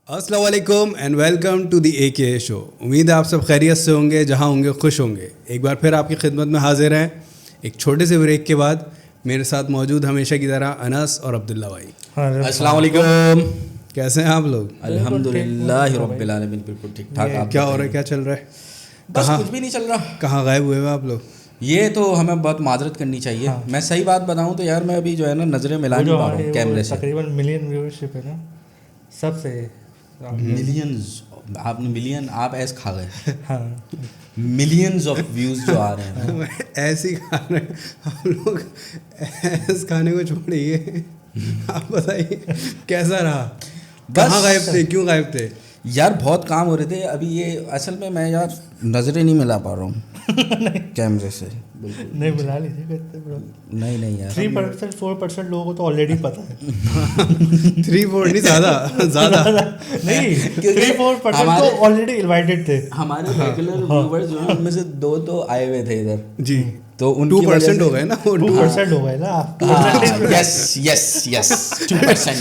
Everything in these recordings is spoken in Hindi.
अस्सलाम वालेकुम and welcome to the AK show. उम्मीद है आप सब खैरियत से होंगे, जहां होंगे खुश होंगे। एक बार फिर आपकी खिदमत में हाजिर हैं एक छोटे से ब्रेक के बाद। मेरे साथ मौजूद हमेशा की तरह अनस और अब्दुल्ला भाई। अस्सलाम वालेकुम। कैसे हैं आप लोग? अल्हम्दुलिल्लाह रब्बिल आलमीन, बिल्कुल ठीक ठाक। आप क्या हो रहा है, क्या चल रहा है? बस कुछ भी नहीं चल रहा। कहाँ गायब हुए हुए आप लोग? ये तो हमें बहुत माजरत करनी चाहिए। मैं सही बात बताऊं तो यार, मैं अभी जो है ना नजरें मिला नहीं पा रहा हूं कैमरे से। तकरीबन मिलियन व्यूअरशिप है ना सबसे। मिलियंस, आपने मिलियन, आप ऐसे खा गए। हाँ, मिलियंस ऑफ व्यूज जो आ रहे हैं। ऐसे ही खा रहे हैं हम लोग। ऐसे खाने को छोड़िए, आप बताइए कैसा रहा? कहाँ गायब थे, क्यों गायब थे? यार बहुत काम हो रहे थे अभी। ये असल में मैं यार नजरें नहीं मिला पा रहा हूँ कैमरे से। बिल्कुल नहीं मिला लीजिए कहते ब्रो। नहीं यार, 3% 4% लोगों को तो ऑलरेडी पता है। 3-4 नहीं, ज़्यादा नहीं, 3-4% तो ऑलरेडी इनवाइटेड थे। हमारे रेगुलर व्यूवर्स जो हैं उनमें से 2 तो आए हुए थे इधर जी। तो 2% हो गए ना, वो 2% हो गए ना। यस 2%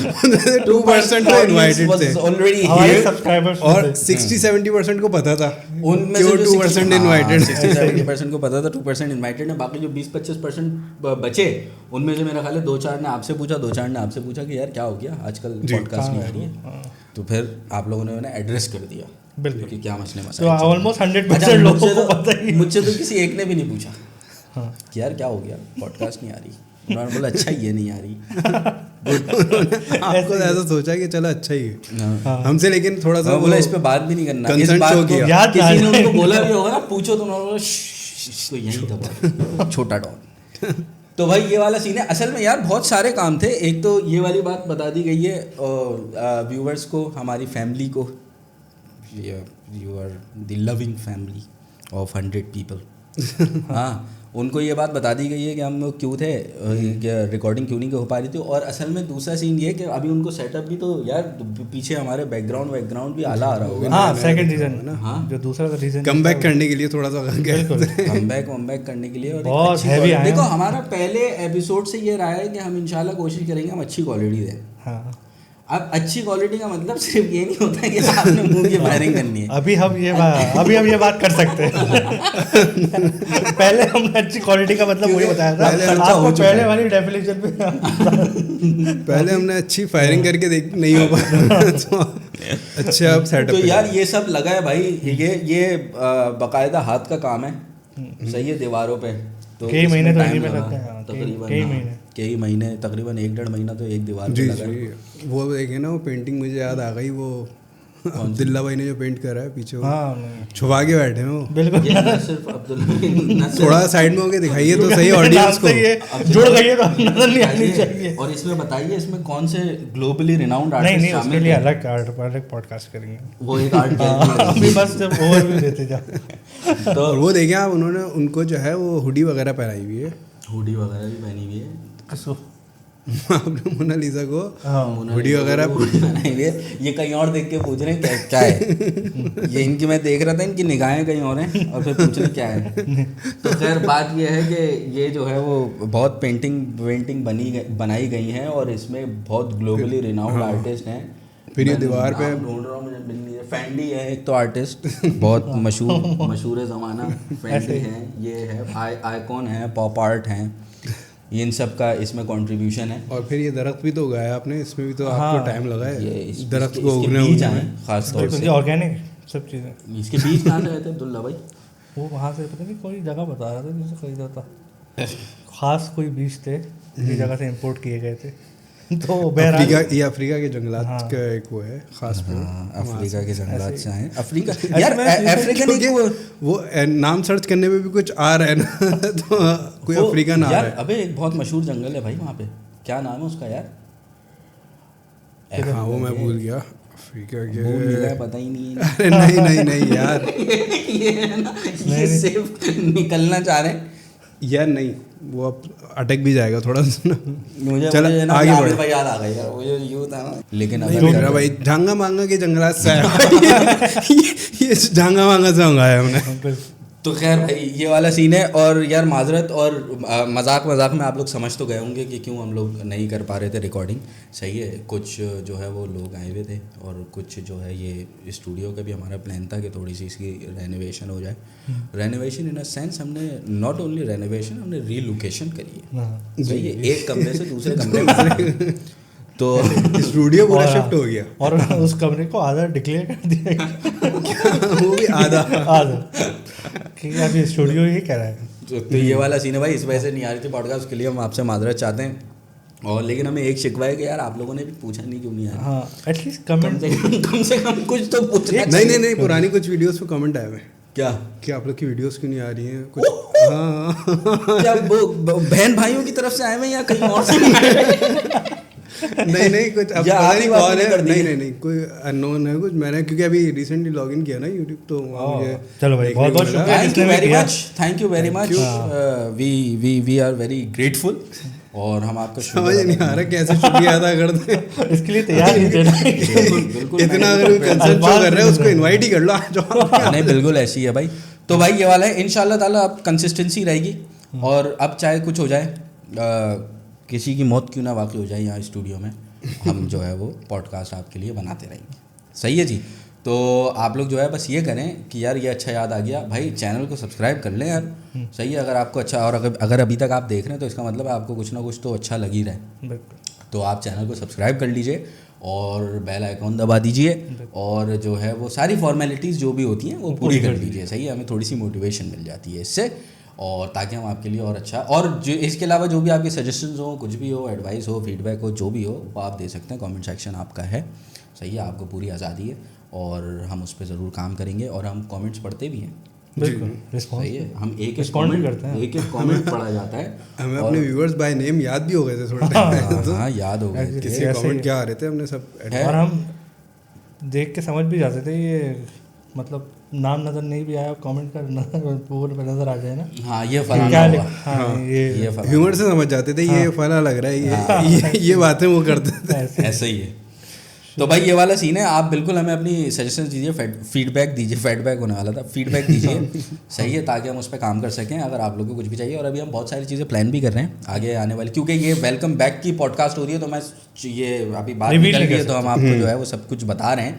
2% तो इनवाइटेड थे ऑलरेडी हमारे सब्सक्राइबर्स और 60-70% को पता था उनमें कि से वो 2% इनवाइटेड। 60-70% को पता था 2% इनवाइटेड है। बाकी जो 20-25% बचे उनमें से मेरा ख्याल है 2-4 ने आपसे पूछा, 2-4 ने आपसे पूछा कि यार क्या हो गया आजकल पॉडकास्ट नहीं आ रही है। तो फिर आप लोगों ने उन्हें एड्रेस कर दिया बिल्कुल कि क्या मसले तो ऑलमोस्ट 100% लोगों को पता ही। मुझसे तो किसी एक ने भी नहीं पूछा कि यार क्या हो गया, पॉडकास्ट नहीं आ रही। उन्होंने बोला अच्छा ये नहीं आ रही। आपको ऐसा सोचा कि चलो अच्छा ही है हमसे, लेकिन थोड़ा सा बोला इस पे बात भी नहीं करना। इस कंसर्न बात शो को किया। याद किसी ने उनको बोला भी होगा ना, पूछो तो उन्होंने बोला तो यही था छोटा डॉन। तो भाई ये वाला सीन है। असल में यार बहुत सारे काम थे। एक तो ये वाली बात बता दी गई है व्यूवर्स को, हमारी फैमिली को, you are the loving family of 100 people. हाँ, उनको ये बात बता दी गई है कि हम लोग क्यों थे, रिकॉर्डिंग क्यों नहीं हो पा रही थी। और असल में दूसरा सीन ये है कि अभी उनको सेटअप भी तो यार पीछे हमारे बैकग्राउंड भी आला आ रहा होगा। हाँ, सेकंड रीजन ना। हाँ, जो दूसरा रीजन कमबैक करने के लिए थोड़ा सा कमबैक करने के लिए। और बहुत हैवी आया। देखो हमारा पहले एपिसोड से ये रहा है कि हम इंशाल्लाह कोशिश करेंगे हम अच्छी क्वालिटी दें। हाँ, अब अच्छी क्वालिटी का मतलब सिर्फ ये नहीं होता कि आपने मुंह की फायरिंग करनी है। अभी हम ये बात कर सकते हैं। पहले हमने अच्छी क्वालिटी का मतलब वही बताया था। आपको पहले वाली डेफिनेशन पे पहले हमने अच्छी फायरिंग करके देख नहीं हो पाया तो अच्छा अब सेटअप। तो यार ये सब लगा है भाई। ये बाकायदा हाथ का काम है। सही है, दीवारों पे तो कई महीने तो टाइम इन्हीं में लगा। लगते हैं। तकरीबन कई महीने, तकरीबन 1-1.5 महीना तो एक दीवार पे लगा है। वो देखे ना, वो पेंटिंग मुझे याद आ गई, वो अब्दुल्ला भाई ने जो पेंट करा है पीछे, छुपा के बैठे हैं वो। बिल्कुल, सिर्फ अब्दुल्ला थोड़ा साइड में होके दिखाइए तो सही ऑडियंस को। जुड़ गई है तो नजर नहीं आनी चाहिए। और इसमें बताइए इसमें कौन से ग्लोबली रिनाउंड आर्टिस्ट नहीं, शामिल उसके लिए हैं? अलग पॉडकास्ट करेंगे। वो एक आर्ट गैलरी अभी बस ओवरव्यू देते जाओ। तो और वो देखें आप, उन्होंने उनको जो है वो हुडी वगैरह पहनाई हुई है, हुडी वगैरह भी पहनी हुई है। आपने मोनालिसा को हाँ, हुडी वगैरह पहनाई हुई है। ये कहीं और देख के पूछ रहे हैं क्या है। ये इनकी, मैं देख रहा था इनकी निगाहें कहीं और हैं और फिर पूछ रहे क्या है। तो खैर बात ये है कि ये जो है वो बहुत पेंटिंग बनाई गई हैं और इसमें बहुत ग्लोबली रिनाउंड आर्टिस्ट हैं। फिर ये दीवार पे ढूंढ रहा हूँ, मुझे मिल नहीं रहा। फैंडी है एक तो आर्टिस्ट, बहुत मशहूर ज़माना फैंडी है। ये है आइकॉन है, पॉप आर्ट हैं, इन सब का इसमें कंट्रीब्यूशन है। और फिर ये दरख्त भी तो उगाया आपने, इसमें भी तो आपको टाइम लगा है दरख्त को इसके उगने बीज में। आए खास तौर से। ऑर्गेनिक सब चीज़ें। इसके बीज कहाँ से आए थे अब्दुल्ला भाई? वो वहाँ से पता नहीं कोई जगह बता रहा था जिससे खरीदा था, खास कोई बीज थे किसी जगह से इंपोर्ट किए गए थे। तो अफ्रीका के जंगलात का एक वो है खास। अफ्रीका के जंगलात से आए। अफ्रीका यार अफ्रीकन वो नाम सर्च करने में भी कुछ आ रहा है ना तो कोई अफ्रीकन आ रहा है। अबे एक बहुत मशहूर जंगल है भाई वहाँ पे, क्या नाम है उसका यार? हाँ वो मैं भूल गया। अफ्रीका के पता ही नहीं है। अरे नहीं यार ये सिर्फ निकलना चाह रहे हैं यार। नहीं, वो अब अटक भी जाएगा थोड़ा सा। मुझे आगे बढ़े भाई, याद आ गई यार मुझे यूं था ना। लेकिन अगर भाई झांगा मांगा के जंगलात से आया ये झांगा मांगा से मंगाया हमने। तो खैर भाई ये वाला सीन है। और यार माजरत, और मजाक में आप लोग समझ तो गए होंगे कि क्यों हम लोग नहीं कर पा रहे थे रिकॉर्डिंग। सही है, कुछ जो है वो लोग आए हुए थे, और कुछ जो है ये स्टूडियो का भी हमारा प्लान था कि थोड़ी सी इसकी रेनोवेशन हो जाए। रेनोवेशन इन अ सेंस, हमने नॉट ओनली रेनोवेशन, हमने रीलोकेशन करी है। सही है, एक कमरे से दूसरे कमरे में तो स्टूडियो पूरा शिफ्ट हो गया, और उस कमरे को आधा डिक्लेयर कर दिया। वो भी आधा कि अभी स्टूडियो ये कह रहा है। तो ये वाला सीन है भाई, इस वजह से नहीं आ रही थी पॉडकास्ट, उसके लिए हम आपसे माजरत चाहते हैं। और लेकिन हमें एक शिकवा है कि यार आप लोगों ने भी पूछा नहीं क्यों नहीं आया। हाँ, एटलीस्ट कमेंट कम से कम कुछ तो पूछना। नहीं पुरानी कुछ वीडियोस पे कमेंट आए हुए क्या कि आप लोग की वीडियोस क्यों नहीं आ रही हैं कुछ। हाँ क्या वो बहन भाइयों की तरफ से आए हैं या कहीं और से? नहीं कुछ अब पता नहीं कौन है। नहीं कोई अननोन है कुछ। मैंने क्योंकि अभी रिसेंटली लॉगिन किया ना यूट्यूब, तो वहाँ मुझे चलो भाई बहुत बहुत शुक्रिया। Thank you very much. We are very grateful. और हम आपको समझ नहीं आ रहा कैसे शुक्रिया अदा करते हैं। इसके लिए तैयार नहीं थे। बिल्कुल इतना अगर कंसर्न शो कर रहे हैं उसको इनवाइट ही कर लो आज। नहीं बिल्कुल ऐसी है भाई। तो भाई ये वाला है, इंशाल्लाह ताला अब कंसिस्टेंसी रहेगी। और अब चाहे कुछ हो जाए, किसी की मौत क्यों ना वाकई हो जाए यहाँ स्टूडियो में, हम जो है वो पॉडकास्ट आपके लिए बनाते रहेंगे। सही है जी। तो आप लोग जो है बस ये करें कि यार ये अच्छा याद आ गया भाई, चैनल को सब्सक्राइब कर लें यार। सही है, अगर आपको अच्छा, और अगर अभी तक आप देख रहे हैं तो इसका मतलब है आपको कुछ ना कुछ तो अच्छा लग ही रहा है। तो आप चैनल को सब्सक्राइब कर लीजिए और बेल आइकॉन दबा दीजिए, और जो है वो सारी फॉर्मेलिटीज़ जो भी होती हैं वो पूरी कर लीजिए। सही है, हमें थोड़ी सी मोटिवेशन मिल जाती है इससे, और ताकि हम आपके लिए और अच्छा, और जो इसके अलावा जो भी आपके सजेशंस हो, कुछ भी हो, एडवाइस हो, फीडबैक हो, जो भी हो वो आप दे सकते हैं। कमेंट सेक्शन आपका है। सही है, आपको पूरी आज़ादी है, और हम उस पर ज़रूर काम करेंगे। और हम कमेंट्स पढ़ते भी हैं। बिल्कुल सही है, हम एक कमेंट पढ़ा जाता है। हमें अपने व्यूअर्स बाय नेम याद भी हो गए थे थोड़ा टाइम। हाँ याद हो गए, किसी कमेंट क्या आ रहे थे हमने सब, और हम देख के समझ भी जाते थे ये, मतलब नाम नजर नहीं भी आया, कमेंट का नजर आ जाए ना। हाँ ये फलाना क्या हुआ। हाँ ये ह्यूमर से समझ जाते थे ये फला लग रहा है, ये बातें वो करते थे। ऐसा ही है। तो भाई ये वाला सीन है। आप बिल्कुल हमें अपनी सजेशन दीजिए, फीडबैक दीजिए, फीडबैक होने वाला था, फीडबैक दीजिए। सही है, ताकि हम उस पर काम कर सकें अगर आप लोगों को कुछ भी चाहिए। और अभी हम बहुत सारी चीज़ें प्लान भी कर रहे हैं आगे आने वाली, क्योंकि ये वेलकम बैक की पॉडकास्ट हो रही है, तो मैं ये अभी बात निकल गई है तो हम आपको जो है वो सब कुछ बता रहे हैं।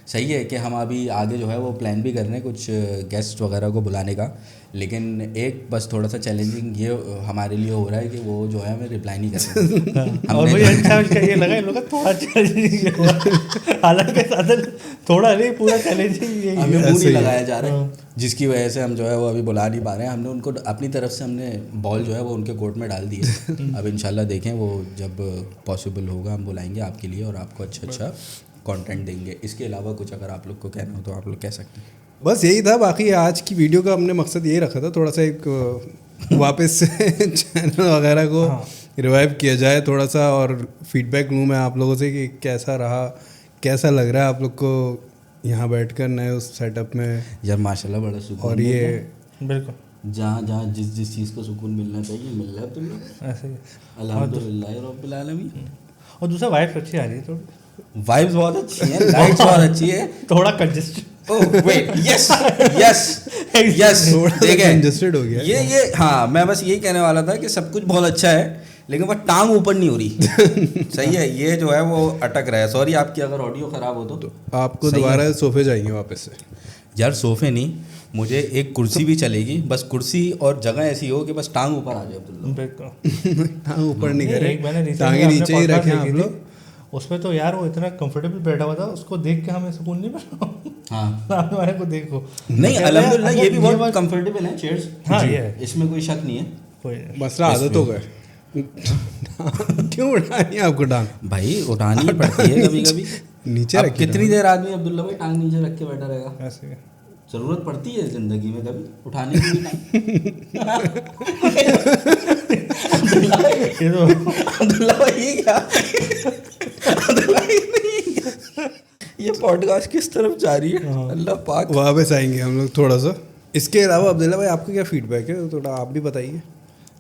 सही है कि हम अभी आगे जो है वो प्लान भी कर रहे हैं कुछ गेस्ट वगैरह को बुलाने का। लेकिन एक बस थोड़ा सा चैलेंजिंग ये हमारे लिए हो रहा है कि वो जो है हमें रिप्लाई नहीं कर रहे। और मुझे अच्छा ये लगा इन लोगों का थोड़ा चैलेंजिंग हुआ, हालांकि थोड़ा नहीं पूरा चैलेंजिंग हमें मुंह नहीं लगाया जा रहा है, जिसकी वजह से हम जो है वो अभी बुला नहीं पा रहे हैं। हमने उनको अपनी तरफ से हमने बॉल जो है वो उनके कोर्ट में डाल दी है। अब इंशाल्लाह देखें वो जब पॉसिबल होगा हम बुलाएंगे आपके लिए और आपको अच्छा कंटेंट देंगे। इसके अलावा कुछ अगर आप लोग को कहना हो तो आप लोग कह सकते हैं। बस यही था। बाकी आज की वीडियो का हमने मकसद यही रखा था, थोड़ा सा एक वापस से चैनल वगैरह को रिवाइव किया जाए थोड़ा सा, और फीडबैक लूँ मैं आप लोगों से कि कैसा रहा, कैसा लग रहा है आप लोग को यहाँ बैठकर नए उस सेटअप में। यार माशाल्लाह बड़ा सुकून। और ये बिल्कुल जहाँ जिस चीज़ को सुकून मिलना चाहिए मिल रहा है तुम ऐसे ही, अल्हम्दुलिल्लाह रब्बिल आलमीन। और दूसरा वाइब्स अच्छी आ रही है, थोड़ी वाइब्स बहुत अच्छी हैं, लाइट्स बहुत अच्छी है, थोड़ा congested. Oh wait, yes congested हो गया ये हाँ, मैं बस यही कहने वाला था कि सब कुछ बहुत अच्छा है लेकिन वह टांग ऊपर नहीं हो रही। सही है, ये जो है वो अटक रहा है। सॉरी आपकी अगर ऑडियो ख़राब हो तो आपको दोबारा सोफे जाएंगे वापस से। यार सोफे नहीं, मुझे एक कुर्सी भी चलेगी, बस कुर्सी और जगह ऐसी हो कि बस टांग ऊपर आ जाए। टांग ऊपर नहीं करे, टांगे नीचे ही रखें आप लोग। उसमें तो यार वो इतना कंफर्टेबल बैठा हुआ था, उसको देख के हमें सुकून नहीं मिला। हाँ सामने वाले को देखो। नहीं अल्हम्दुलिल्लाह ये भी बहुत कंफर्टेबल है चेयर्स। हाँ ये इसमें कोई शक नहीं है, कोई मसला आदत हो गए। क्यों उठानी है आपको टांग? भाई उठानी ही पड़ती है कभी कभी। नीचे अब कितनी देर आदमी अब्दुल्ला भाई टांग नीचे रख के बैठा रहेगा? ऐसे जरूरत पड़ती है जिंदगी में कभी उठाने की भी टांग। अब्दुल्ला भाई ये क्या, ये पॉडकास्ट किस तरफ जा रही है? अल्लाह पाक। वापस आएंगे हम लोग थोड़ा सा। इसके अलावा अब्दुल्ला भाई आपका क्या फीडबैक है, थोड़ा आप भी बताइए।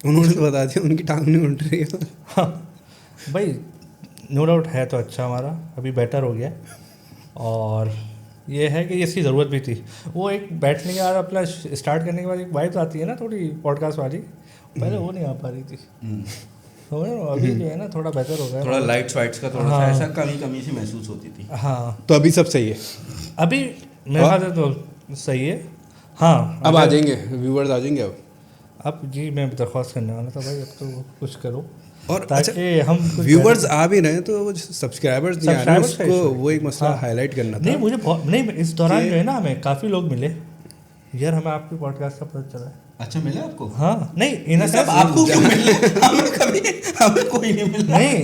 उन्होंने तो बता दिया उनकी टांग नहीं उठ रही है। हाँ भाई नो डाउट है तो अच्छा, हमारा अभी बेटर हो गया। और ये है कि इसकी ज़रूरत भी थी। वो एक बैठने के बाद अपना स्टार्ट करने के बाद एक वाइब आती है ना थोड़ी पॉडकास्ट वाली, पहले वो नहीं आ पा रही थी। तो अभी जो है ना थोड़ा बेहतर हो गया, थोड़ा लाइट्स वाइट्स का थोड़ा सा ऐसा कमी सी महसूस होती थी। हाँ तो अभी सब सही है, अभी मेरे ख्याल से तो सही है। हाँ अब आ जाएंगे व्यूअर्स, आ जाएंगे अब जी मैं दरख्वास्त करने वाला था भाई, अब तो कुछ करो और ताकि हम व्यूअर्स आ भी रहे हैं तो वो सब्सक्राइबर्स नहीं आ रहे हैं, Subscribers का उसको issue है। वो एक मसला हाईलाइट करना था। नहीं मुझे नहीं इस दौरान जो है ना हमें काफ़ी लोग मिले यार, हमें आपकी पॉडकास्ट का पता चला है। अच्छा मिला आपको? हाँ नहीं इन सब आपको क्यों मिले? हमें कोई नहीं मिला। नहीं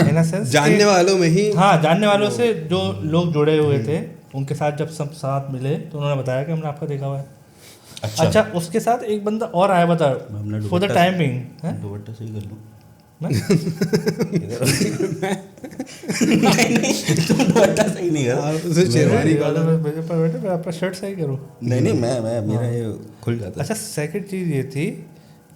इन सेंस जानने वालों में ही, हाँ जानने वालों से जो लोग जुड़े हुए थे उनके साथ जब सब साथ मिले तो उन्होंने बताया कि हमने आपका देखा हुआ है। अच्छा उसके साथ एक बंदा और आया बता फॉर द टाइमिंग दुपट्टा सही कर लो। मैं नहीं तुम दुपट्टा सही नहीं कर। उसे शेरवानी मैं अपना शर्ट सही करूँ। नहीं मैं मेरा ये खुल जाता। अच्छा सेकंड चीज़ ये थी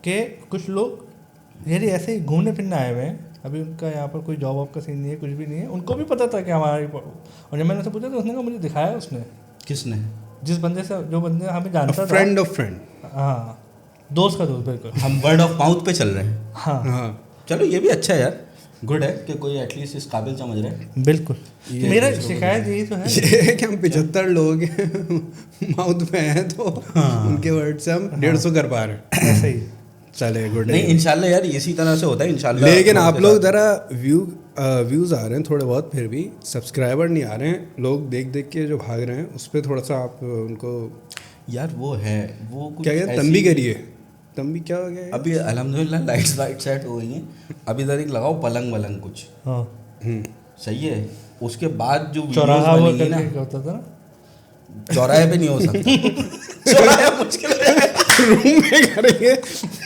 कि कुछ लोग यार ऐसे ही घूमने फिरने आए हुए हैं, अभी उनका यहाँ पर कोई जॉब वॉब का सीन नहीं है, कुछ भी नहीं है, उनको भी पता था कि हमारी, और जब मैंने उससे पूछा तो उसने कहा मुझे दिखाया उसने। किसने? जिस बंदे से जो बंदे हमें जानता था, फ्रेंड ऑफ फ्रेंड, हाँ दोस्त का दोस्त बिल्कुल। हम वर्ड ऑफ माउथ पे चल रहे हैं। हाँ हाँ चलो ये भी अच्छा है यार, गुड है कि कोई एटलीस्ट इस काबिल समझ रहे हैं। बिल्कुल। मेरा शिकायत यही तो है ये है कि हम 75 लोग माउथ में हैं तो उनके वर्ड से हम 150 कर पा रहे हैं। ऐसा ही। चले गुड नहीं इंशाल्लाह यार इसी तरह से होता है इंशाल्लाह। लेकिन आप लोग ज़रा व्यूज़ आ रहे हैं थोड़े बहुत, फिर भी सब्सक्राइबर नहीं आ रहे हैं, लोग देख देख के जो भाग रहे हैं उस पर थोड़ा सा आप उनको यार वो है वो कुछ क्या कहते, तंबी करिए। तंबी क्या हो गया? अभी अल्हम्दुलिल्लाह लाइट्स वाइट सेट हो गई हैं, अभी इधर एक लगाओ पलंग वलंग कुछ हाँ सही है। उसके बाद जो चौराहा वो बनेगी ना, करके होता था ना, चौराहे पे नहीं हो सकता। चौराहे मुश्किल है। रूम में करेंगे,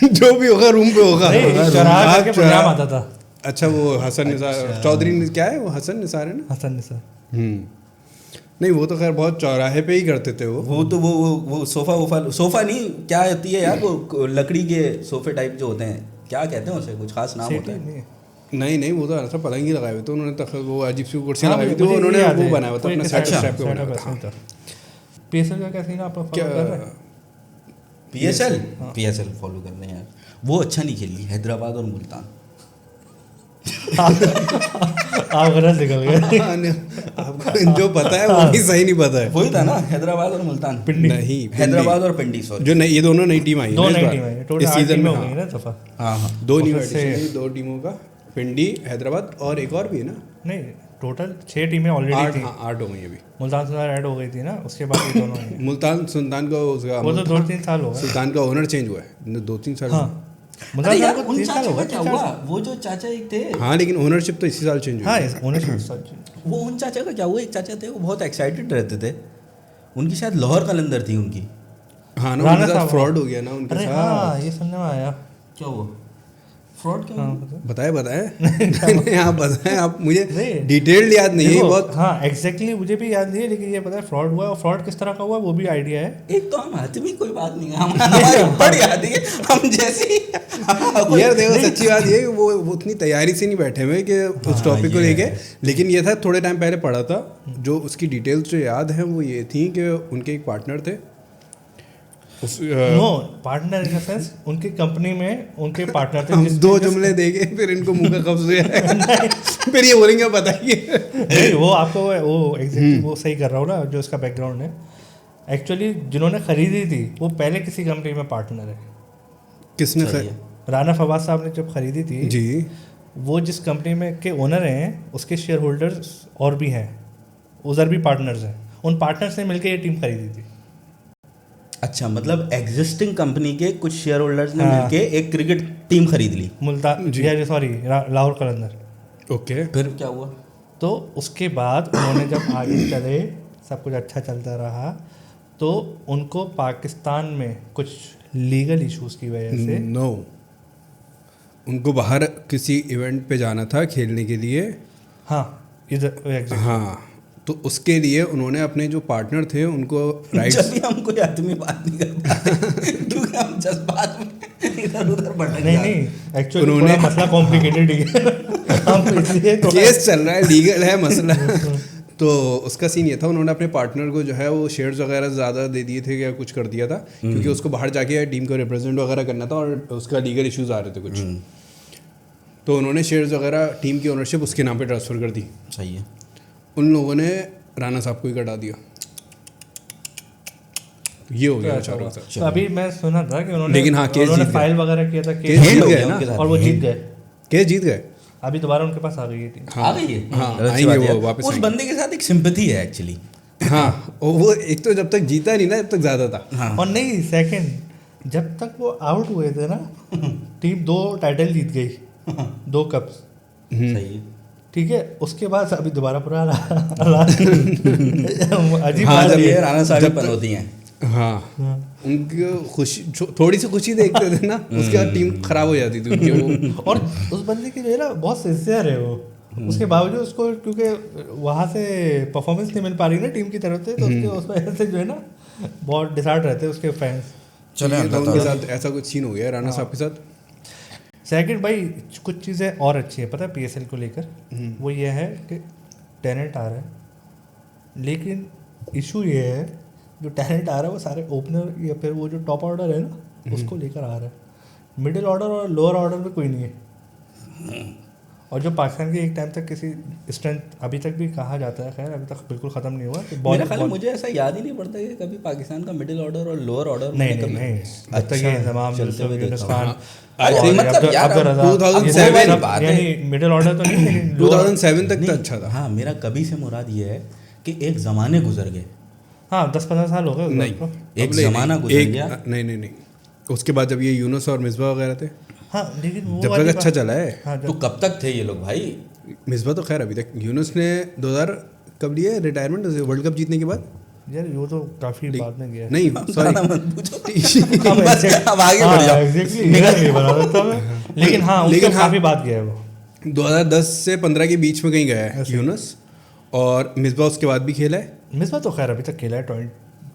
जो भी होगा रूम पे होगा। नहीं चौराहा करके प्रोग्राम आता था। अच्छा वो हसन निसार चौधरी क्या है, वो हसन निसार है ना? हसन निसार। नहीं वो तो खैर बहुत चौराहे पे ही करते थे वो तो वो सोफा नहीं क्या होती है यार, वो लकड़ी के सोफे टाइप जो होते हैं, क्या कहते हैं उसे, कुछ खास नाम होता है। नहीं वो तो ऐसा पलंग ही लगाए हुए थे उन्होंने, तक वो अजीब सी कुर्सी लगाई हुई थी, वो उन्होंने वो बनाया हुआ था अपना सेटअप पे बनाया था। पीएसएल का क्या सीन आप फॉलो कर रहे हैं? पीएसएल फॉलो कर रहे हैं यार, वो अच्छा नहीं खेली हैदराबाद और मुल्तान। आप गलत निकल गए। आपको जो पता है वो भी सही नहीं पता है। वही था ना हैदराबाद और मुल्तान। पिंडी नहीं हैदराबाद और पिंडी सॉरी, जो नहीं, ये दोनों नई टीम आई दो है नई टीम है टोटल इस सीजन में। हो गई ना दफा। हाँ दो न्यू और फिर से- एडिशन, दो टीमों का, पिंडी, हैदराबाद और एक और भी है ना, नहीं टोटल 6 टीमें ऑलरेडी 8 थी। 8 हो गई अभी। मुल्तान सुल्तान ऐड हो गई थी ना, उसके बाद ये दोनों हैं। मुल्तान सुल्तान का उसका वो तो 2-3 साल हो गए। सुल्तान का ओनर चेंज हुआ है 2-3 साल। हाँ अरे मुल्तान यार को उन 3 साल चाचा हो का गए। क्या हुआ, वो जो चाचा एक थे, हाँ लेकिन ओनरशिप तो इसी साल चेंज हुई। हाँ ओनरशिप वो उन चाचा का क्या हुआ, एक चाचा थे वो बहुत एक्साइटेड रहते थे, उनकी शायद लाहौर कलंदर थी उनकी। हाँ ना, राणा उनके साथ साहब। फ्रॉड हो गया ना उनके अरे साथ। हाँ ये सुनने में आया। क्या हुआ फ्रॉड क्या हाँ हुआ? बताओ। बताए आप बताएं, आप मुझे नहीं। डिटेल्ड याद नहीं है देखो, बहुत। हाँ एग्जैक्टली मुझे भी याद नहीं है, लेकिन ये पता है फ्रॉड हुआ है, और फ्रॉड किस तरह का हुआ वो भी आइडिया है। एक तो हम हाथमी कोई बात नहीं है, हमारी बड़ी आती है हम जैसे यार देखो सच्ची बात ये वो उतनी तैयारी से नहीं बैठे हुए कि उस टॉपिक को लेके, लेकिन ये था थोड़े टाइम पहले पढ़ा था, जो उसकी डिटेल्स जो याद है वो ये थी कि उनके एक पार्टनर थे no partner in the sense उनकी कंपनी में उनके पार्टनर थे। हम 2 जुमले देंगे फिर इनको मुंह का कब्ज हो जाएगा फिर ये बोलेंगे बताइए। नहीं वो आपको वो एग्जैक्टली वो सही कर रहा हूँ ना, जो इसका बैकग्राउंड है। एक्चुअली जिन्होंने खरीदी थी वो पहले किसी कंपनी में पार्टनर है। किसने राना फवाद साहब ने जब खरीदी थी जी, वो जिस कंपनी में के ओनर हैं उसके शेयर होल्डर्स और भी हैं, उधर भी पार्टनर्स हैं, उन पार्टनर्स ने मिलकर ये टीम खरीदी थी। अच्छा मतलब एग्जिस्टिंग कंपनी के कुछ शेयर होल्डर्स ने हाँ। मिलके एक क्रिकेट टीम खरीद ली। मुल्तान सॉरी लाहौर कलंदर। ओके फिर क्या हुआ? तो उसके बाद उन्होंने जब आगे चले सब कुछ अच्छा चलता रहा तो उनको पाकिस्तान में कुछ लीगल इश्यूज की वजह से नो, उनको बाहर किसी इवेंट पे जाना था खेलने के लिए। हाँ इधर हाँ तो उसके लिए उन्होंने अपने जो पार्टनर थे उनको राइट्स जब भी हम कोई आदमी बात नहीं कर पाते क्योंकि हम जज्बात में इधर उधर भटक नहीं एक्चुअली मसला कॉम्प्लिकेटेड ही है हम इसलिए केस चल रहा है, लीगल है मसला। तो उसका सीन ये था, उन्होंने अपने पार्टनर को जो है वो शेयर्स वगैरह ज़्यादा दे दिए थे या कुछ कर दिया था, क्योंकि उसको बाहर जाके टीम को रिप्रेजेंट वगैरह करना था और उसका लीगल इश्यूज आ रहे थे कुछ। तो उन्होंने शेयर्स वगैरह टीम की ओनरशिप उसके नाम पे ट्रांसफ़र कर दी। सही है। उन लोगों ने राणा साहब को ही कटा दिया। ये हो गया चारों के साथ। तो अभी मैं सुना था कि उन्होंने, लेकिन हाँ, केस उन्होंने जीत गए। फाइल वगैरह किया था, केस जीत गए उनके ना, साथ। और वो जीत गए। केस जीत गए। अभी दोबारा उनके पास आ गई है टीम। आ गई है। हाँ, चलो, अच्छी आएंगे बात है। वो, वापस उस आएंगे। बंदे के साथ एक सिंपैथी है एक्चुअली। हाँ, वो एक तो जब तक जीता नहीं ना, जब तक ज़्यादा था। हाँ। और नहीं, सेकंड जब तक वो आउट हुए थे ना, टीम 2 टाइटल जीत गई, 2 कप्स, सही है। ठीक है। उसके बाद अभी दोबारा पूरा अजीब हाँ, बात जब है। ये राणा साहब जब ही पनौती हैं। हाँ, उनकी खुशी, थोड़ी सी खुशी देखते थे ना, उसके बाद टीम खराब हो जाती थी उनकी वो। और उस बंदे की जो है ना बहुत सिंसियर है वो, उसके बावजूद उसको, क्योंकि वहाँ से परफॉर्मेंस नहीं मिल पा रही ना टीम की तरफ से, तो उसके उस वजह से जो है ना बहुत डिसहार्ट रहते हैं उसके फैंस। चले तो उनके साथ ऐसा कुछ सीन हो गया राणा साहब के साथ। सेकंड भाई, कुछ चीज़ें और अच्छी है पता है PSL को लेकर, वो ये है कि टैलेंट आ रहा है, लेकिन इशू ये है जो टैलेंट आ रहा है वो सारे ओपनर या फिर वो जो टॉप ऑर्डर है ना उसको लेकर आ रहा है। मिडिल ऑर्डर और लोअर ऑर्डर में कोई नहीं है। और जो पाकिस्तान के एक टाइम तक किसी स्ट्रेंथ अभी तक भी कहा जाता है, खैर अभी तक बिल्कुल ख़त्म नहीं हुआ कि मेरा ख्याल है मुझे ऐसा याद ही नहीं पड़ता कि कभी पाकिस्तान का मिडिल ऑर्डर और लोअर ऑर्डर नहीं नहीं नहीं, जब तक ये इंतजाम चलते हुए देखा हूँ। खान I और think मतलब यार, अब्दुल रज़ाक, 2007 ये सब बात है। यानी मिडिल ऑर्डर तो नहीं, लेकिन lower- 2007 तक तो नहीं, अच्छा था। हाँ, मेरा कभी से मुराद ये है कि एक ज़माने गुजर गए। हाँ 10-15 साल हो गए उस नहीं, बात को। एक अब नहीं, ज़माना नहीं, गुजर एक- गया। नहीं नहीं नहीं, उसके बाद जब ये यूनुस और मिसबा वगैरह थे, हाँ लेकिन वो जब वाली तक अच्छा बात- चला है। हाँ तो कब तक थे ये लोग भाई? मिसबा तो खैर अभी तक, यूनुस ने 2000 कब लिया रिटायरमेंट, वर्ल्ड कप जीतने के बाद। यार वो तो काफी बाद में गया है। नहीं सॉरी, मत पूछो। अब बस, exact- अब आगे हाँ, बढ़ जाओ। exactly, निकल नहीं बना सकता मैं, लेकिन हाँ उसके लेकिन हाँ, काफी बाद गया है वो। 2010 से 15 के बीच में कहीं गया है यूनुस, और मिसबा उसके बाद भी खेला है। मिसबा तो खैर अभी तक खेला है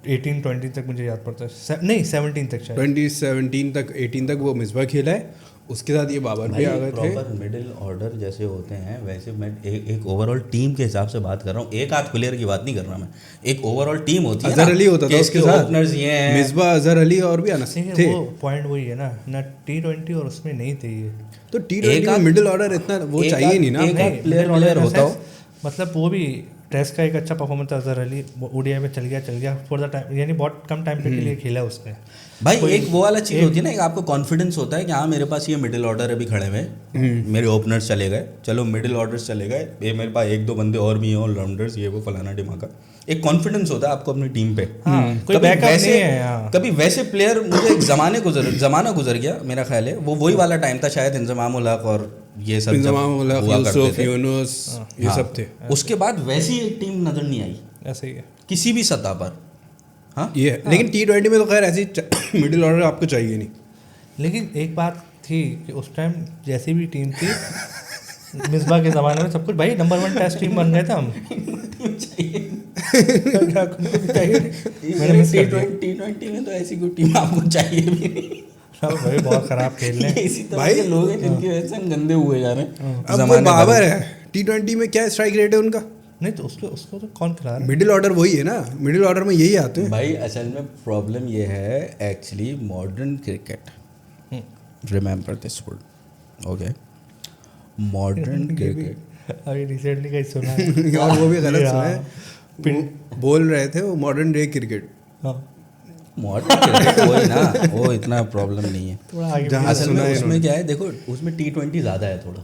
18-20 तक मुझे याद पड़ता है, नहीं 17 तक शायद। 2017 तक 18 तक वो मिसबा खेला है, उसके साथ ये बाबर भी भाई आ गए थे। प्रॉपर मिडिल ऑर्डर जैसे होते हैं वैसे मैं एक ओवरऑल टीम के हिसाब से बात कर रहा हूँ, एक आध प्लेयर की बात नहीं कर रहा मैं, एक ओवरऑल टीम होती है ना। अजहर अली होता था उसके साथ, ओपनर्स ये हैं। मिसबा, अजहर अली और भी आना ठीक थे। है, वो पॉइंट वही है ना T20 और उसमें नहीं थे ये। तो T20 में मिडिल ऑर्डर इतना वो चाहिए नहीं ना। एक नहीं, प्लेयर middle order होता हो। ऐसा- मतलब वो भी टेस्ट का एक अच्छा परफॉर्मेंस था अजहर अली, ODI में चल गया फॉर द टाइम, यानी बहुत कम टाइम पे के लिए खेला उसने। भाई एक वो वाला चीज़ होती है ना, एक आपको कॉन्फिडेंस होता है कि हाँ मेरे पास ये मिडिल ऑर्डर अभी खड़े हुए, मेरे ओपनर्स चले गए, चलो मिडिल ऑर्डर्स चले गए, ये मेरे पास एक दो बंदे और भी हैं ऑलराउंडर्स, ये वो फलाना ढिमाका, एक कॉन्फिडेंस होता है आपको अपनी टीम पे। कोई कभी बैकअप वैसे नहीं है यहाँ। कभी वैसे प्लेयर, मुझे एक ज़माना गुजर गया मेरा ख्याल है, वो वही वाला टाइम था शायद इंजमाम उल हक और ये सब जब इंजमाम उल हक, हुआ करते यूसुफ, थे। यूनुस, ये हाँ। सब थे। उसके बाद वैसी एक टीम नजर नहीं आई ऐसे ही है। किसी भी सतह पर। हाँ ये है। लेकिन T20 में तो खैर ऐसी मिडिल ऑर्डर आपको चाहिए नहीं। लेकिन एक बात थी कि उस टाइम जैसी भी टीम थी मिसबा के ज़माने में सब कुछ भाई नंबर 1 टेस्ट टीम बन गए थे हम। मैंने मिस कर दिया। T20 में तो ऐसी कोई टीम आपको चाहिए भी नहीं। सब भाई बहुत खराब खेल रहे हैं। इसी तरह भाई- के लोग हैं जिनकी वजह से हम गंदे हुए जा रहे हैं अब वो ज़माने भर। बाबर है, T20 में क्या स्ट्राइक रेट है उनका? नहीं तो उसको तो कौन खिला रहा है? मिडिल ऑर्डर वही है ना, मिडिल ऑर्डर में यही आते हैं। भाई असल में प्रॉब्लम ये है actually modern cricket, remember this word, okay? Modern cricket अभी रिसेंटली कहीं सुना है। और वो भी गलत हाँ। सुना है, वो बोल रहे थे वो मॉडर्न डे क्रिकेट। हाँ, मॉडर्न क्रिकेट वही ना, वो इतना प्रॉब्लम नहीं है। थोड़ा आगे जहाँ बढ़ो। असल सुना में है उसमें क्या है, देखो उसमें T20 ज़्यादा है थोड़ा,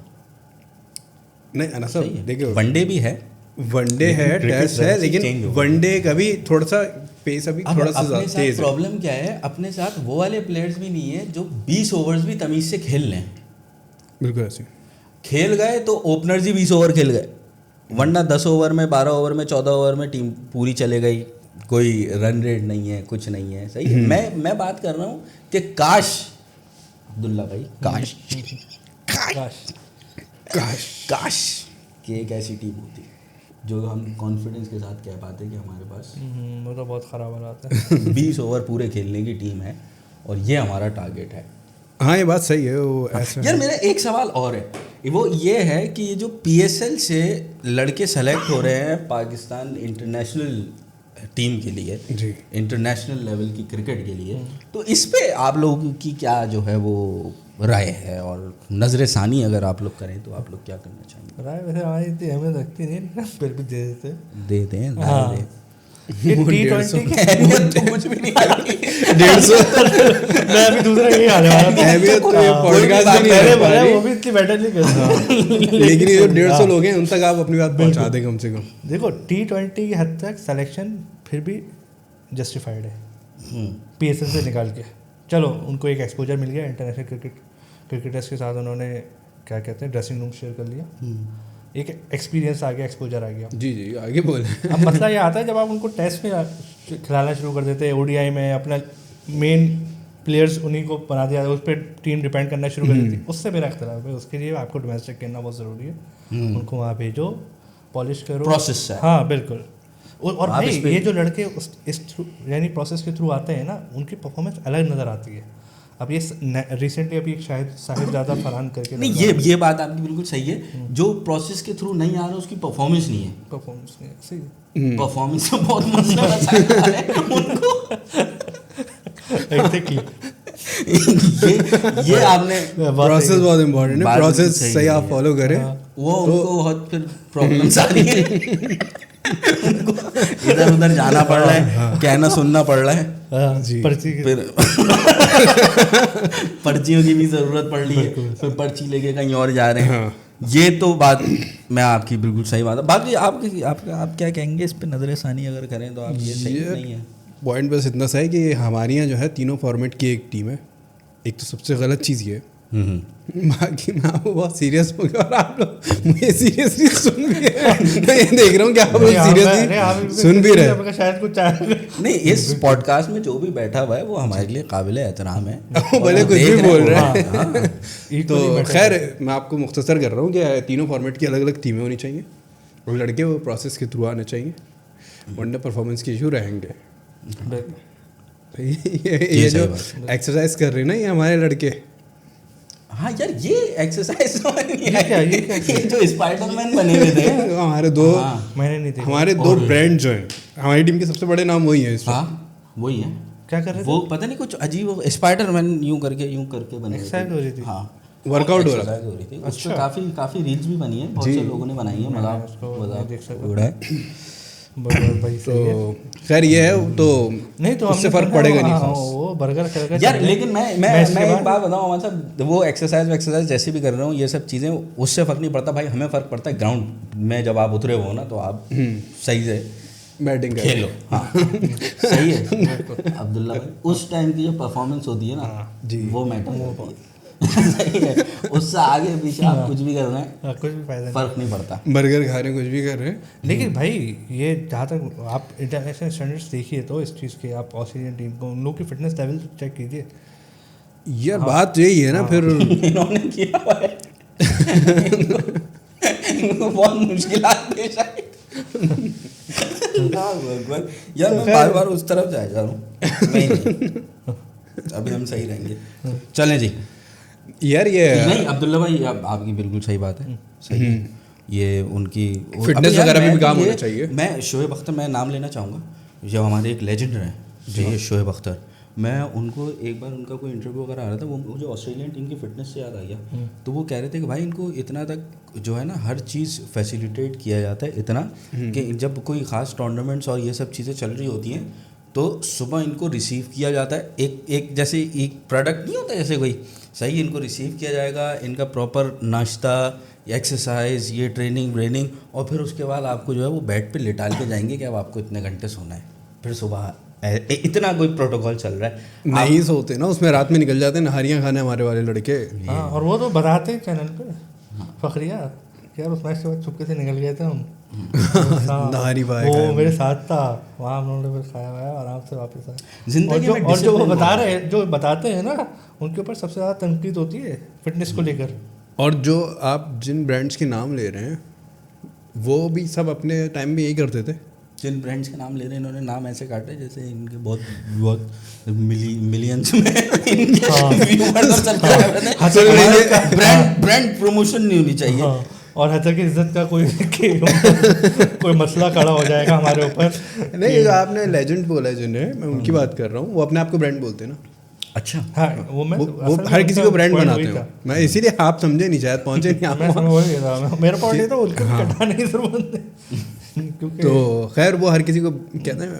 नहीं अना सही सब है। देखिए, वनडे भी है। वनडे है, क्रिकेट टेस्ट जरा है, सी लेकिन change हो गई। वनडे का भी थोड़ा सा पेस अभी अब थोड़ा सा अपने ज्यादा साथ तेज है। प्रॉब्लम क्या है, अपने साथ वो वाले प्लेयर्स भी नहीं है जो 20 ओवर्स भी तमीज से खेल लें। बिल्कुल ऐसे। खेल गए तो ओपनर्स ही 20 ओवर खेल गए, वरना 10 ओवर में, 12 ओवर में, 14 ओवर में टीम पूरी चले गई, कोई रन रेट नहीं है, कुछ नहीं है। सही है। मैं बात कर रहा हूँ कि काश अब्दुल्ला भाई, काश काश। काश काश कि एक ऐसी टीम होती जो हम कॉन्फिडेंस के साथ कह पाते कि हमारे पास वो तो बहुत खराब हालात है। 20 ओवर पूरे खेलने की टीम है और ये हमारा टारगेट है। हाँ ये बात सही है, वो ऐसा यार मेरा एक सवाल और है, वो ये है कि ये जो PSL से लड़के सेलेक्ट हो रहे हैं पाकिस्तान इंटरनेशनल टीम के लिए, जी, इंटरनेशनल लेवल की क्रिकेट के लिए, तो इस पे आप लोगों की क्या जो है वो राय है, और नजर सानी अगर आप लोग करें तो आप लोग क्या करना चाहेंगे? राय वैसे हमारी इतनी अहमियत रखती नहीं, लेकिन फिर भी दे देते हैं। दे दें, हाँ। दे ये वो T20 की अहमियत तो कुछ भी नहीं आएगी। 150 मैं अभी दूसरा यही आने वाला था। अहमियत तो ये हाँ, पॉडकास्ट कोई में भी नहीं पहले रह पा बोला रही। वो भी इतनी बेटर नहीं करता। लेकिन ये जो 150 लोग हैं उन तक आप अपनी बात पहुंचा दें कम से कम। देखो T20 की हद तक सिलेक्शन फिर भी जस्टिफाइड है PSL से निकाल के। चलो उनको एक एक्सपोजर मिल गया, इंटरनेशनल क्रिकेटर्स के साथ उन्होंने क्या कहते हैं ड्रेसिंग रूम शेयर कर लिया, एक एक्सपीरियंस आ गया, एक्सपोजर आ गया। जी जी, आगे बोले। अब मसला ये आता है जब आप उनको टेस्ट में खिलाना शुरू कर देते हैं, ODI में अपना मेन प्लेयर्स उन्हीं को बना दिया, उस पर टीम डिपेंड करना शुरू कर देती है, उससे मेरा इख्तलाफ है। उसके लिए आपको डोमेस्टिक करना बहुत ज़रूरी है, उनको वहाँ भेजो, पॉलिश करो, प्रोसेस है। हाँ बिल्कुल। और आप भाई इस पे- ये जो लड़के इस थ्रू यानी प्रोसेस के थ्रू आते हैं ना, उनकी परफॉर्मेंस अलग नज़र आती है। अब ये रिसेंटली अभी एक शायद साहिबजादा फरहान करके नहीं, ये बात आपकी बिल्कुल सही है। जो प्रोसेस के थ्रू नहीं आ रहा उसकी परफॉर्मेंस नहीं है। परफॉर्मेंस नहीं है, सही परफॉर्मेंस में बहुत मसला है उनको। एग्जैक्टली। ये आपने प्रोसेस बहुत इंपॉर्टेंट है, बात बिल्कुल प्रोसेस सही सही है। आप फॉलो करें। वो उनको बहुत फिर प्रॉब्लम्स आ रही है। उनको इधर उधर जाना पड़ रहा है, कहना सुनना पड़ रहा है, जी। पर्ची की फिर पर्चियों की भी ज़रूरत पड़ रही है, फिर पर्ची लेके कहीं और जा रहे हैं। ये तो बात मैं आपकी बिल्कुल सही बात है। बाकी आप क्या कहेंगे इस पे नजर सानी अगर करें तो आप ये सही नहीं है? पॉइंट बस इतना सा है कि हमारे यहाँ जो है तीनों फॉर्मेट की एक टीम है। एक तो सबसे गलत चीज़ ये है, बाकी मैं आपको बहुत सीरियस हो गया और आप लोग मुझे सीरियसली सुन भी रहे हैं। मैं ये देख रहा हूँ कि आप लोग सीरियसली सुन भी रहे हैं। शायद कुछ नहीं, इस पॉडकास्ट में जो भी बैठा हुआ है वो हमारे लिए काबिल एहतराम है। वो भले कुछ भी बोल रहे हैं। तो तो खैर मैं आपको मुख्तसर कर रहा हूँ कि तीनों फॉर्मेट की अलग अलग टीमें होनी चाहिए और लड़के वो प्रोसेस के थ्रू आने चाहिए, वरना परफॉर्मेंस के इशू रहेंगे। ये जो एक्सरसाइज कर रहे हैं ना ये हमारे लड़के, हाँ यार, ये एक्सरसाइज क्या? ये जो स्पाइडरमैन बने हुए थे। हमारे दो मैंने नहीं देखा। हमारे दो ब्रांड जो हैं हमारी टीम के सबसे बड़े नाम वही है इस वक्त। हाँ वही है। क्या कर रहे थे? वो पता नहीं कुछ अजीब स्पाइडरमैन यूं करके बने हुए थे। एक्सरसाइज हो रही थी। हाँ, वर्कआउट हो रहा एक्सरसाइज हो रही थी। उस पर काफी रील्स भी बनी है, बहुत से लोगों ने बनाई है, मजाक देख सकता उड़ा है। भाई तो खैर ये है तो नहीं तो उससे हमने फर्क सुना पड़ेगा नहीं हाँ, खास। वो बर्गर खा यार लेकिन मैं इसके एक बाद- बात बताऊँ हमारे साथ, वो एक्सरसाइज जैसे भी कर रहा हूँ, ये सब चीज़ें उससे फ़र्क नहीं पड़ता भाई। हमें फ़र्क पड़ता है ग्राउंड में जब आप उतरे हो ना, तो आप सही से बैटिंग कर खेलो। हाँ सही है अब्दुल्ला भाई, उस टाइम की जो परफॉर्मेंस होती है ना, जी। वो मैटर करती है। सही है, उससे आगे पीछे आप कुछ भी कर रहे हैं, कुछ भी फायदा नहीं। फर्क नहीं पड़ता। बर्गर खा रहे हैं, कुछ भी कर रहे हैं। लेकिन भाई ये जहाँ तक आप इंटरनेशनल स्टैंडर्ड्स देखिए तो इस चीज़ के, आप ऑस्ट्रेलियन टीम को उन लोग की फिटनेस लेवल चेक कीजिए। यार बात यही है ना फिर इन्होंने किया हुआ है। इनको बहुत मुश्किल पेश आई। यार मैं बार बार उस तरफ जा रहा हूँ। नहीं, अभी हम सही रहेंगे। चलें जी। यार ये नहीं अब्दुल्ला भाई, आपकी बिल्कुल सही बात है, सही है। ये उनकी फिटनेस अब यार वगैरह पे भी मैं काम ये- होना चाहिए। मैं शोएब अख्तर, मैं नाम लेना चाहूँगा, जो हमारे एक लेजेंड हैं जो शोएब अख्तर। मैं उनको एक बार उनका कोई इंटरव्यू वगैरह आ रहा था, वो मुझे ऑस्ट्रेलियन टीम की फिटनेस से याद आ गया। तो वो कह रहे थे कि भाई इनको इतना तक जो है ना हर चीज़ फैसिलिटेट किया जाता है, इतना कि जब कोई ख़ास टूर्नामेंट्स और ये सब चीज़ें चल रही होती हैं तो सुबह इनको रिसीव किया जाता है। एक जैसे एक प्रोडक्ट नहीं होता जैसे कोई, सही इनको रिसीव किया जाएगा, इनका प्रॉपर नाश्ता, एक्सरसाइज, ये ट्रेनिंग, और फिर उसके बाद आपको जो है वो बेड पे लिटाल के जाएंगे कि अब आपको इतने घंटे सोना है, फिर सुबह इतना कोई प्रोटोकॉल चल रहा है। नहीं सोते ना, उसमें रात में निकल जाते हैं नहारियाँ खाने हमारे वाले लड़के। हाँ, और वो तो बताते हैं चैनल पे फखरिया, यार उस मैच के बाद चुपके से निकल गए थे हम। नहारी पाए वो खाए। मेरे साथ था वहाँ, हम लोगों ने फिर खाया वाया आराम से वापस आए। जिंदगी में और जो वो discipline जो बताते हैं ना, उनके ऊपर सबसे ज़्यादा तनकीद होती है फिटनेस को लेकर। और जो आप जिन ब्रांड्स के नाम ले रहे हैं वो भी सब अपने टाइम में यही करते थे। जिन ब्रांड्स के नाम ले रहे हैं इन्होंने नाम ऐसे काटे जैसे इनके बहुत बहुत मिलियंस में इनके व्यूअर्स और सब्सक्राइबर हैं। ब्रांड प्रमोशन नहीं होनी चाहिए। हाँ, और हजर की इज्जत का कोई मसला खड़ा हो जाएगा हमारे ऊपर। नहीं, जो आपने लेजेंड बोला है जिन्हें, मैं उनकी बात कर रहा हूँ, वो अपने आप को ब्रांड बोलते हैं ना। अच्छा हाँ, वो हर किसी को ब्रांड बनाते हो। मैं इसीलिए आप समझे नहीं, शायद पहुंचे नहीं आप। मेरा पॉइंट ये था, उनको कटाने की जरूरत नहीं। तो खैर वो हर किसी को कहते हैं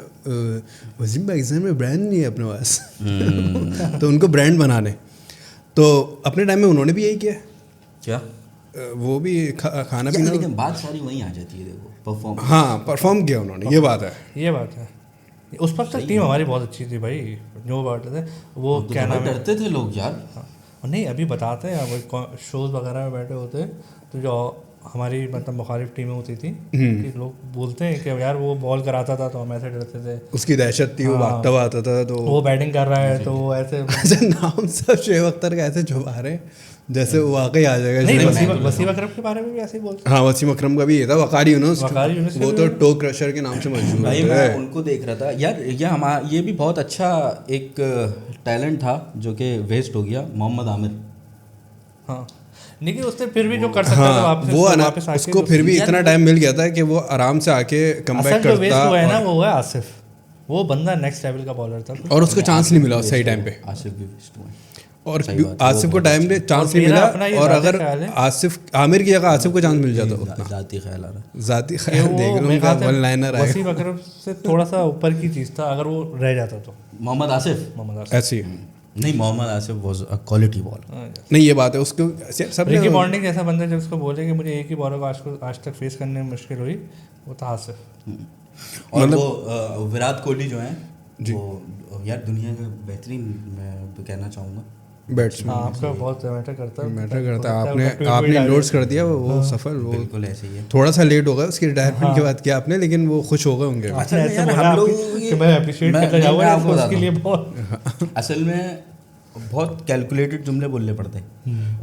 वसीम पाकिस्तान में ब्रांड नहीं है अपने पास। तो उनको ब्रांड बनाने, तो अपने टाइम में उन्होंने भी यही किया। क्या वो भी खाना पीना, लेकिन बात सारी वहीं आ जाती है, देखो परफॉर्म। हाँ परफॉर्म किया उन्होंने, ये बात है। उस वक्त टीम हमारी बहुत अच्छी थी भाई, जो बात है वो क्या नाम है, डरते थे लोग यार। और नहीं अभी बताते हैं, अब शोज वगैरह में बैठे होते तो जो हमारी मतलब मुखालिफ टीमें होती थी कि लोग बोलते हैं कि यार वो बॉल कराता था तो हम ऐसे डरते थे, उसकी दहशत थी। वो भागता हुआ आता था, तो वो बैटिंग कर रहा है तो वो ऐसे नाम सब शोएब अख्तर का ऐसे छुपा रहे जैसे वो वाकई आ जाएगा। नहीं, वसीम अकरम के बारे में भी ऐसे ही बोलते। हाँ, वसीम अकरम का भी ये था, वकारी यूनुस, वो तो टो क्रशर के नाम से मशहूर भाई। है। मैं उनको देख रहा था यार, ये भी बहुत अच्छा एक टैलेंट था जो कि वेस्ट हो गया, मोहम्मद आमिर। हाँ, लेकिन उसने फिर भी जो कर सकता था वापस, वो वापस आके उसको फिर भी इतना टाइम मिल गया था कि वो आराम से आके कमबैक जो वेस्ट हुआ है ना, करता, वो है आसिफ। वो बंदा नेक्स्ट लेवल का बॉलर था, और उसको चांस नहीं मिला सही टाइम पे। आसिफ भी वेस्ट हुआ, और आसिफ को टाइम पे चांस नहीं मिला। और अगर आसिफ आमिर की जगह आसिफ को चांस मिल जाता उतना, जाती ख्याल आ रहा, जाती ख्याल देख लो, उनका वन लाइनर आएगा। वसीम अकरम से थोड़ा सा ऊपर की चीज़ था, अगर वो रह जाता तो। मोहम्मद आसिफ ऐसी नहीं, Mohammad Asif was a quality bowler. नहीं, ये बात है उसको सब रिकी पॉन्टिंग जैसा बंदा जब उसको बोले कि मुझे एक ही बॉलर को आज तक फेस करने में मुश्किल हुई, वो था आसिफ। और वो विराट कोहली जो है वो यार दुनिया का बेहतरीन, मैं कहना चाहूँगा बैट्समैन। आपका बहुत मैटर करता है, आपने नोट्स कर दिया वो सफल, वो बिल्कुल ऐसे ही है। थोड़ा सा लेट हो गया उसकी रिटायरमेंट के बाद किया आपने, लेकिन वो खुश हो गए होंगे। अच्छा ऐसे बोला कि मैं अप्रिशिएट करता जाऊंगा उसके लिए बहुत। असल में बहुत कैलकुलेटेड जुमले बोलने पड़ते हैं,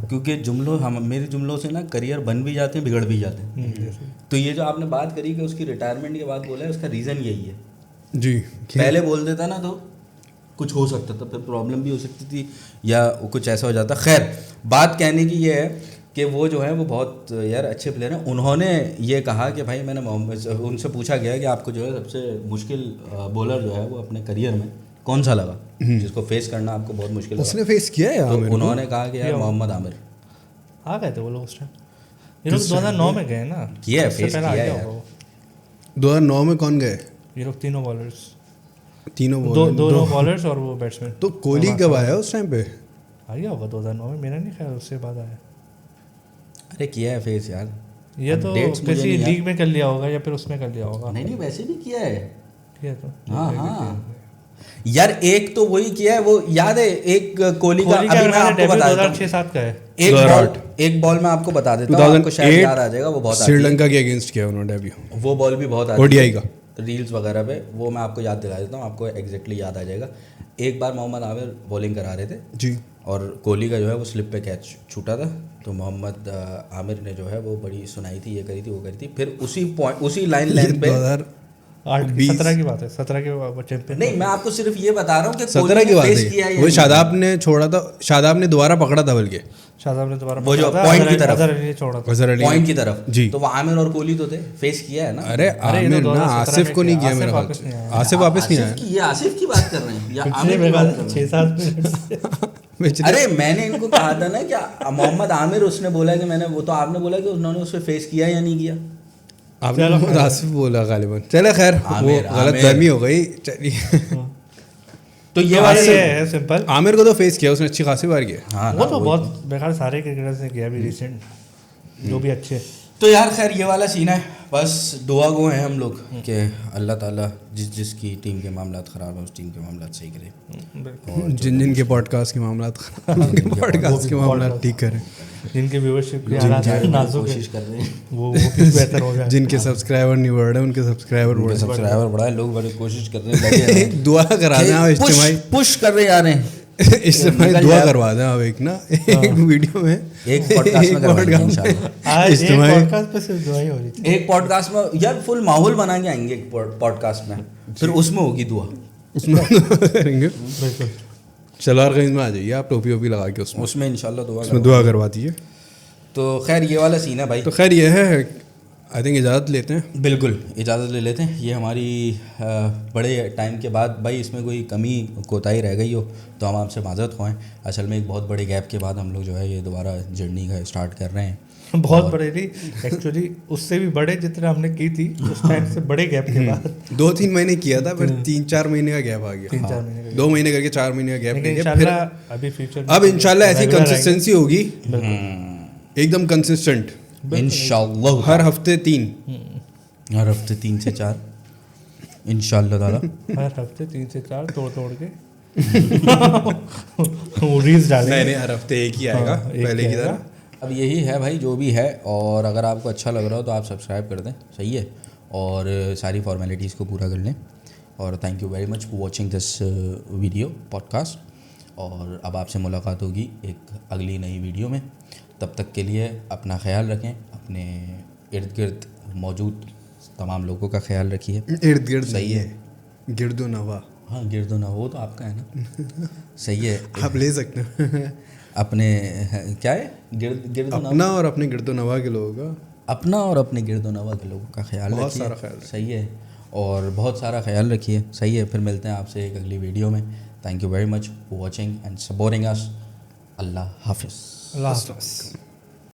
क्योंकि मेरे जुमलों से ना करियर बन भी जाते हैं, बिगड़ भी जाते हैं। तो ये जो आपने बात करी कि उसकी रिटायरमेंट के बाद बोला है, उसका रीज़न यही है जी। पहले बोल देता ना तो कुछ हो सकता था, फिर प्रॉब्लम भी हो सकती थी या कुछ ऐसा हो जाता। खैर, बात कहने की ये है कि वो जो है वो बहुत यार अच्छे प्लेयर हैं। उन्होंने ये कहा कि भाई मैंने उनसे पूछा गया कि आपको जो है सबसे मुश्किल बॉलर जो है वो अपने करियर में कौन सा लगा, जिसको फेस करना आपको बहुत मुश्किल उसने फेस किया है। तो उन्होंने कहा कि यार मोहम्मद आमिर। आ गए थे वो लोग उस टाइम, ये लोग 2009 में गए ना, किया है, फेस किया है यार। 2009 में कौन गए? ये लोग तीनों बॉलर्स, दो बॉलर्स और वो बैट्समैन। तो कोहली कब आया उस टाइम पे? आ गया होगा 2009 में, मेरा नहीं ख्याल उससे बाद आया। अरे किया है फेस यार, ये तो किसी लीग में कर लिया होगा या फिर उसमें कर लिया होगा। नहीं वैसे भी किया है। किया तो हाँ यार, एक तो वही किया है, वो याद है एक कोहली का, अभी मैं आपको बता देता हूं, 2006-07 का है। एक बॉल मैं आपको बता देता हूं, आपको शायद याद आ जाएगा। वो बहुत श्रीलंका के अगेंस्ट किया उन्होंने डेब्यू, वो बॉल भी बहुत आती ओडीआई का रील्स वगैरह पे, वो मैं आपको याद दिला देता हूँ, आपको एग्जैक्टली याद आ जाएगा। एक बार मोहम्मद आमिर बॉलिंग करा रहे थे जी, और कोहली का जो है वो स्लिप पे कैच छूटा था, तो मोहम्मद आमिर ने जो है वो बड़ी सुनाई थी, ये करी थी, वो करी थी। फिर उसी लाइन लेंथ पे 17 की बात है, 17 के चैंपियन। नहीं, मैं आपको सिर्फ ये बता रहा हूँ कि 17 की बात है। वो शादाब ने छोड़ा था, शादाब ने दोबारा पकड़ा था, बल्कि शादाब ने दोबारा वो जो पॉइंट की तरफ छोड़ा था, पॉइंट की तरफ जी। तो वो आमिर और कोहली तो थे, फेस किया है ना। अरे आमिर ना, आसिफ को नहीं किया मेरा ख्याल, आसिफ वापस नहीं आया। ये आसिफ की बात कर रहे हैं या आमिर की बात कर रहे हैं? 6-7 मिनट। अरे मैंने इनको कहा था ना कि मोहम्मद आमिर, उसने बोला कि मैंने, वो तो आपने बोला कि उन्होंने उस पर फेस किया या नहीं किया। आपने मोहम्मद आसिफ बोला गालिबन। चले खैर, वो गलतफहमी हो गई। चलिए, तो ये वाला है सिंपल। आमिर को तो फेस किया उसने, अच्छी खासी बार किया। हाँ, वो तो बहुत बेकार सारे क्रिकेटर्स ने किया अभी रिसेंट, जो भी अच्छे। तो यार खैर ये वाला सीन है, बस दुआ गो हैं हम लोग कि अल्लाह ताला जिसकी टीम के मामलात ख़राब है उस टीम के मामलात सही करे, जिन के पॉडकास्ट के मामलात पॉडकास्ट के मामलात ठीक करें, जिनके व्यूअरशिप के हालात नाजुक कोशिश कर रहे हैं वो बेहतर हो जाए, जिनके सब्सक्राइबर नहीं बढ़ रहे उनके सब्सक्राइबर बढ़े, सब्सक्राइबर बढ़ाए, लोग बड़े कोशिश कर रहे हैं, दुआ करा दें, इज्तिमाई पुश कर रहे आ रहे हैं इज्तिमा निकल दुआ जाए। करवा दें आप एक ना एक वीडियो में एक पॉडकास्ट में करवाएंगे podcast में। इंशाल्लाह। आज एक इज्तिमा- पॉडकास्ट पे सिर्फ दुआ ही हो रही थी। एक पॉडकास्ट में यार फुल माहौल बना के आएंगे एक पॉडकास्ट में, फिर उसमें होगी दुआ। उसमें करेंगे। बिल्कुल। सलवार कमीज में आ जाइए आप, टोपी वोपी लगा के उसमें उसमें इंशाल्लाह दुआ उसमें दुआ करवा दीजिए। तो खैर ये वाला सीन है भाई। तो खैर ये है, आई थिंक इजाज़त लेते हैं। बिल्कुल इजाज़त ले लेते हैं। ये हमारी बड़े टाइम के बाद भाई इसमें कोई कमी कोताही रह गई हो तो हम आपसे माज़रत ख्वाएं। असल में एक बहुत बड़े गैप के बाद हम लोग जो है ये दोबारा जर्नी का स्टार्ट कर रहे हैं। बहुत बड़े नहीं, एक्चुअली उससे भी बड़े जितना हमने की थी उस टाइम से बड़े गैप के बाद 2-3 महीने किया था, फिर 3-4 महीने का गैप आ गया। 3-4 महीने का 2 महीने करके 4 महीने का गैप लेकिन लेके फिर इंशाल्लाह अभी फ्यूचर अब इंशाल्लाह ऐसी regular कंसिस्टेंसी होगी, एकदम कंसिस्टेंट, इंशाल्लाह हर हफ्ते 3। हर हफ्ते 3 से 4 इंशाल्लाह ताला। आएंगे। हर हफ्ते 3 से 4 तोड़ के वो रील्स डालेंगे। नहीं हर हफ्ते एक ही आएगा हाँ, एक पहले ही की आएगा। तरह। अब यही है भाई जो भी है, और अगर आपको अच्छा लग रहा हो तो आप सब्सक्राइब कर दें, सही है, और सारी फॉर्मेलिटीज़ को पूरा कर लें। और thank you very much for watching this video podcast. और अब आपसे मुलाकात होगी एक अगली नई वीडियो में। तब तक के लिए अपना ख्याल रखें, अपने इर्द गिर्द मौजूद तमाम लोगों का ख्याल रखिए। इर्द गिर्द सही है। गिरदो नवा हाँ गिरदो ना, वो तो आपका है ना। सही है। आप ले सकते हैं। अपने क्या है गिरदो ना, अपना और अपने गिरदो नवा के लोगों का अपना और अपने गिरदो नवा के लोगों का ख्याल बहुत रखिए। सारा ख्याल रखिए। सही है, और बहुत सारा ख्याल रखिए। सही है, फिर मिलते हैं आपसे एक अगली वीडियो में। Thank you very much for watching and supporting us. अल्लाह हाफिज़। अल्लाह हाफ़िज़।